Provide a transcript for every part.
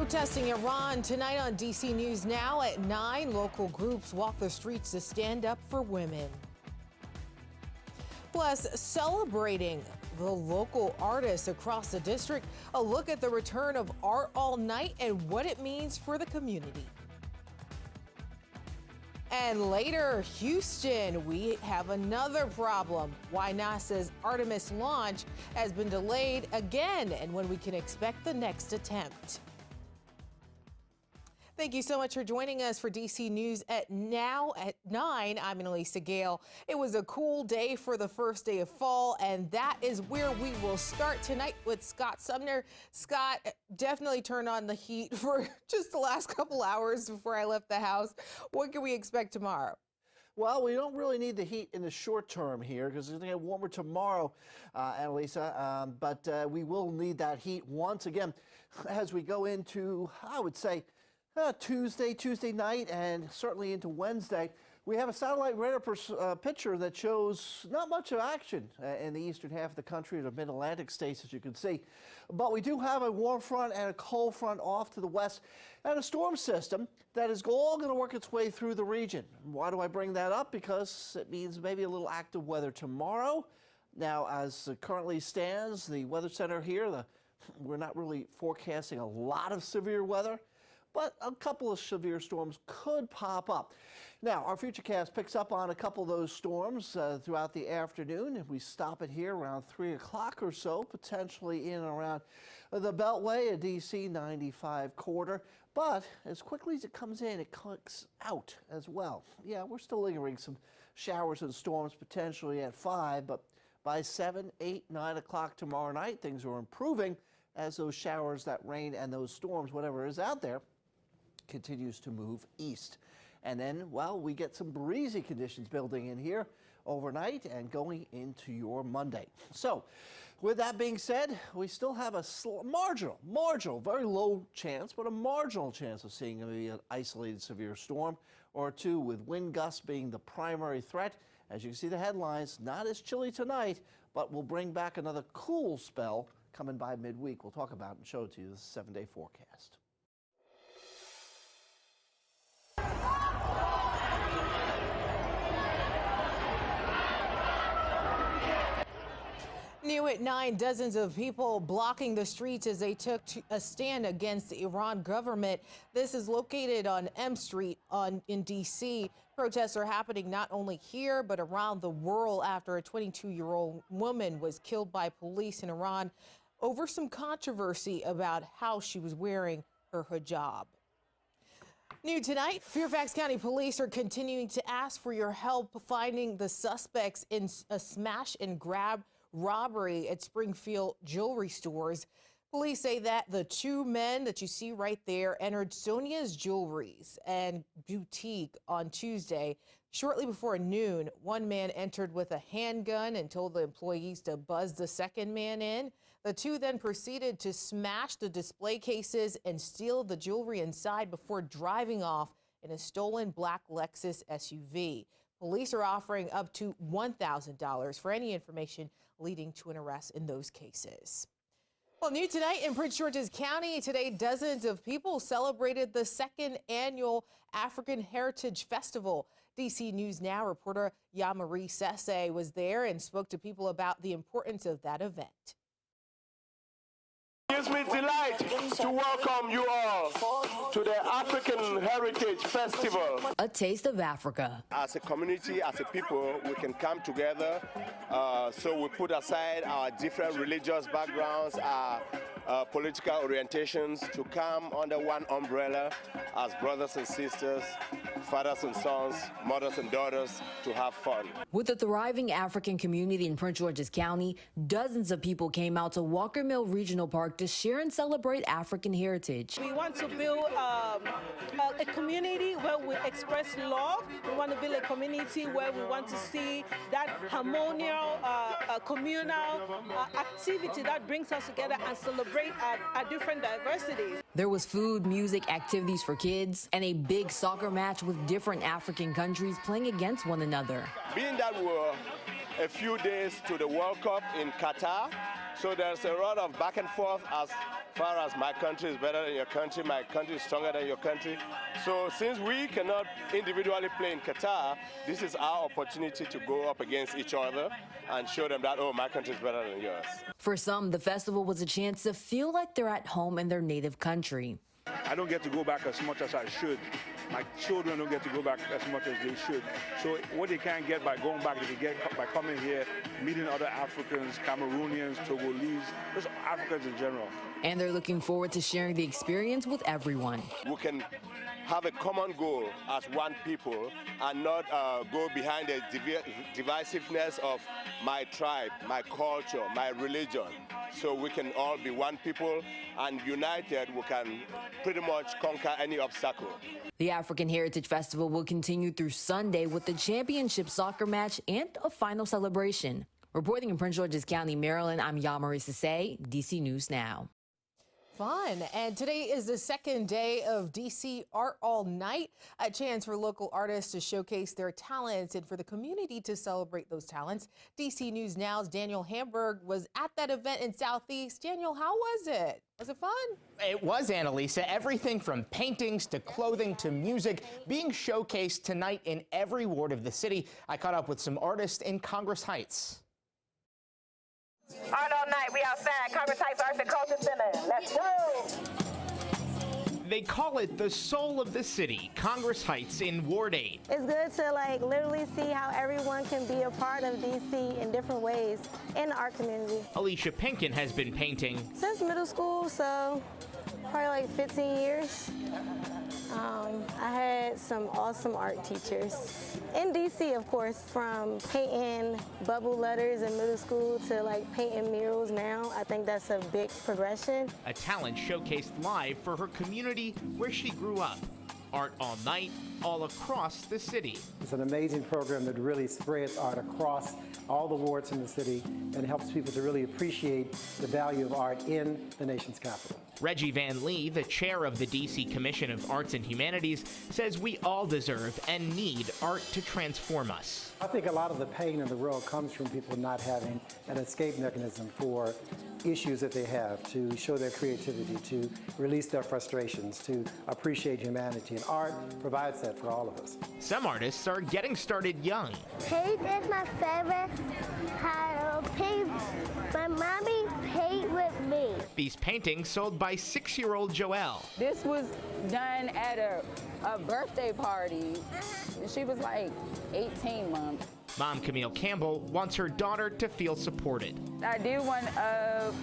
Protesting Iran tonight on DC News Now at 9. Local groups walk the streets to stand up for women. Plus, celebrating the local artists across the district. A look at the return of Art All Night and what it means for the community. And later, Houston, we have another problem. Why NASA's Artemis launch has been delayed again and when we can expect the next attempt. Thank you so much for joining us for DC News at Now at 9. I'm Annalisa Gale. It was a cool day for the first day of fall, and that is where we will start tonight with Scott Sumner. Scott, definitely turned on the heat for just the last couple hours before I left the house. What can we expect tomorrow? Well, we don't really need the heat in the short term here because it's going to get warmer tomorrow, Annalisa, but we will need that heat once again as we go into, I would say, Tuesday night, and certainly into Wednesday. We have a satellite radar picture that shows not much of action in the eastern half of the country, the mid-Atlantic states, as you can see. But we do have a warm front and a cold front off to the west, and a storm system that is all going to work its way through the region. Why do I bring that up? Because it means maybe a little active weather tomorrow. Now, as it currently stands, the Weather Center here, we're not really forecasting a lot of severe weather, but a couple of severe storms could pop up. Now, our Futurecast picks up on a couple of those storms throughout the afternoon. If we stop it here around 3 o'clock or so, potentially in and around the Beltway, a DC 95 corridor. But as quickly as it comes in, it clicks out as well. Yeah, we're still lingering some showers and storms potentially at 5, but by 7, 8, 9 o'clock tomorrow night, things are improving as those showers, that rain, and those storms, whatever is out there, continues to move east. And then, well, we get some breezy conditions building in here overnight and going into your Monday. So with that being said, we still have a marginal, very low chance, but a marginal chance of seeing maybe an isolated severe storm or two, with wind gusts being the primary threat. As you can see the headlines, not as chilly tonight, but we'll bring back another cool spell coming by midweek. We'll talk about and show it to you. This is a 7-day forecast. New at 9, dozens of people blocking the streets as they took a stand against the Iran government. This is located on M Street in D.C. Protests are happening not only here, but around the world after a 22-year-old woman was killed by police in Iran over some controversy about how she was wearing her hijab. New tonight, Fairfax County Police are continuing to ask for your help finding the suspects in a smash and grab robbery at Springfield jewelry stores. Police say that the two men that you see right there entered Sonia's Jewelries and Boutique on Tuesday. Shortly before noon, one man entered with a handgun and told the employees to buzz the second man in. The two then proceeded to smash the display cases and steal the jewelry inside before driving off in a stolen black Lexus SUV. Police are offering up to $1,000 for any information leading to an arrest in those cases. Well, new tonight in Prince George's County, today dozens of people celebrated the second annual African Heritage Festival. DC News Now reporter Yamarie Sese was there and spoke to people about the importance of that event. It gives me delight to welcome you all to the African Heritage Festival. A taste of Africa. As a community, as a people, we can come together. So we put aside our different religious backgrounds, our political orientations to come under one umbrella as brothers and sisters, fathers and sons, mothers and daughters, to have fun. With a thriving African community in Prince George's County, dozens of people came out to Walker Mill Regional Park to share and celebrate African heritage. We want to build a community where we express love. We want to build a community where we want to see that harmonious, communal activity that brings us together and celebrate our different diversities. There was food, music, activities for kids, and a big soccer match with different African countries playing against one another. Being that we're a few days to the World Cup in Qatar, So there's a lot of back and forth as far as my country is better than your country, my country is stronger than your country. So since we cannot individually play in Qatar, this is our opportunity to go up against each other and show them that, oh, my country is better than yours. For some, the festival was a chance to feel like they're at home in their native country. I don't get to go back as much as I should. My children don't get to go back as much as they should. So what they can't get by going back, they can get by coming here, meeting other Africans, Cameroonians, Togolese, just Africans in general. And they're looking forward to sharing the experience with everyone. We can have a common goal as one people and not go behind the divisiveness of my tribe, my culture, my religion. So we can all be one people, and united we can pretty much conquer any obstacle. The African Heritage Festival will continue through Sunday with the championship soccer match and a final celebration. Reporting in Prince George's County, Maryland, I'm Yamari Sase, DC News Now. Fun. And today is the second day of DC Art All Night, a chance for local artists to showcase their talents and for the community to celebrate those talents. DC News Now's Daniel Hamburg was at that event in Southeast. Daniel, how was it? Was it fun? It was, Annalisa. Everything from paintings to clothing to music being showcased tonight in every ward of the city. I caught up with some artists in Congress Heights. Art all night, we outside, Congress Heights Arts and Culture Center. Let's go! They call it the soul of the city, Congress Heights in Ward 8. It's good to literally see how everyone can be a part of DC in different ways in the art community. Alicia Pinkin has been painting Since middle school, so probably 15 years. I had some awesome art teachers in DC, of course, from painting bubble letters in middle school to painting murals now. I think that's a big progression. a talent showcased live for her community where she grew up. Art all night, all across the city. It's an amazing program that really spreads art across all the wards in the city and helps people to really appreciate the value of art in the nation's capital. Reggie Van Lee, the chair of the DC Commission of Arts and Humanities, says we all deserve and need art to transform us. I think a lot of the pain in the world comes from people not having an escape mechanism for issues that they have, to show their creativity, to release their frustrations, to appreciate humanity, and art provides that for all of us. Some artists are getting started young. Paint is my favorite how to paint. My mommy paint with me. These paintings sold by 6-year-old Joelle. This was done at a birthday party. She was like 18 months. Mom Camille Campbell wants her daughter to feel supported. I do want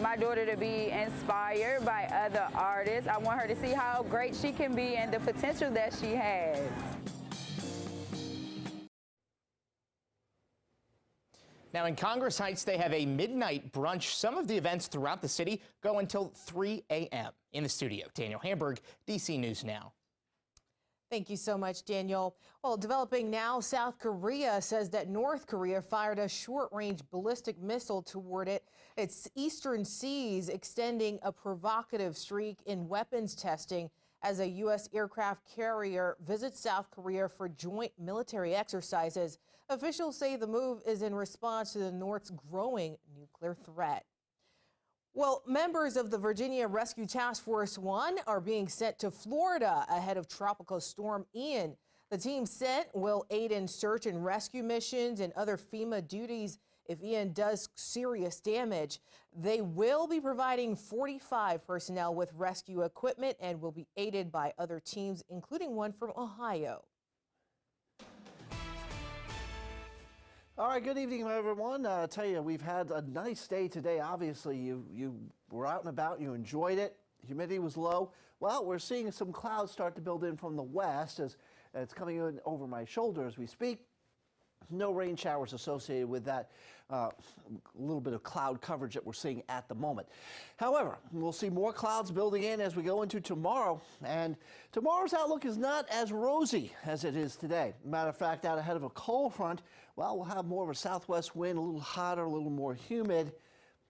my daughter to be inspired by other artists. I want her to see how great she can be and the potential that she has. Now in Congress Heights, they have a midnight brunch. Some of the events throughout the city go until 3 a.m. In the studio, Daniel Hamburg, DC News Now. Thank you so much, Daniel. Well, developing now, South Korea says that North Korea fired a short-range ballistic missile toward its eastern seas, extending a provocative streak in weapons testing as a U.S. aircraft carrier visits South Korea for joint military exercises. Officials say the move is in response to the North's growing nuclear threat. Well, members of the Virginia Rescue Task Force 1 are being sent to Florida ahead of Tropical Storm Ian. The team sent will aid in search and rescue missions and other FEMA duties if Ian does serious damage. They will be providing 45 personnel with rescue equipment and will be aided by other teams, including one from Ohio. All right, good evening, everyone. I tell you, we've had a nice day today. Obviously, you were out and about, you enjoyed it. Humidity was low. Well, we're seeing some clouds start to build in from the west as it's coming in over my shoulder as we speak. No rain showers associated with that little bit of cloud coverage that we're seeing at the moment. However, we'll see more clouds building in as we go into tomorrow, and tomorrow's outlook is not as rosy as it is today. Matter of fact, out ahead of a cold front, well, we'll have more of a southwest wind, a little hotter, a little more humid,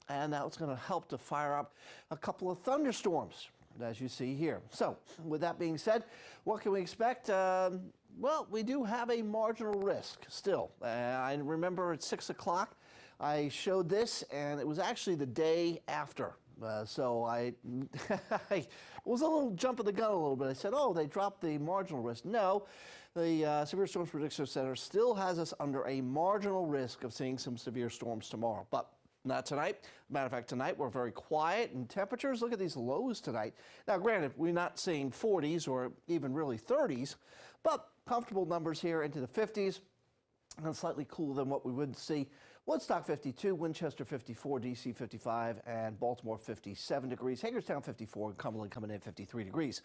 and that's going to help to fire up a couple of thunderstorms, as you see here. So, with that being said, what can we expect? Well, we do have a marginal risk still. I remember at 6 o'clock I showed this, and it was actually the day after. So I was a little jump of the gun a little bit. I said, oh, they dropped the marginal risk. No, the Severe Storms Prediction Center still has us under a marginal risk of seeing some severe storms tomorrow, but not tonight. Matter of fact, tonight we're very quiet, and temperatures, look at these lows tonight. Now, granted, we're not seeing 40s or even really 30s, but comfortable numbers here into the 50s, and slightly cooler than what we would see. Woodstock 52, Winchester 54, DC 55, and Baltimore 57 degrees. Hagerstown 54, and Cumberland coming in 53 degrees.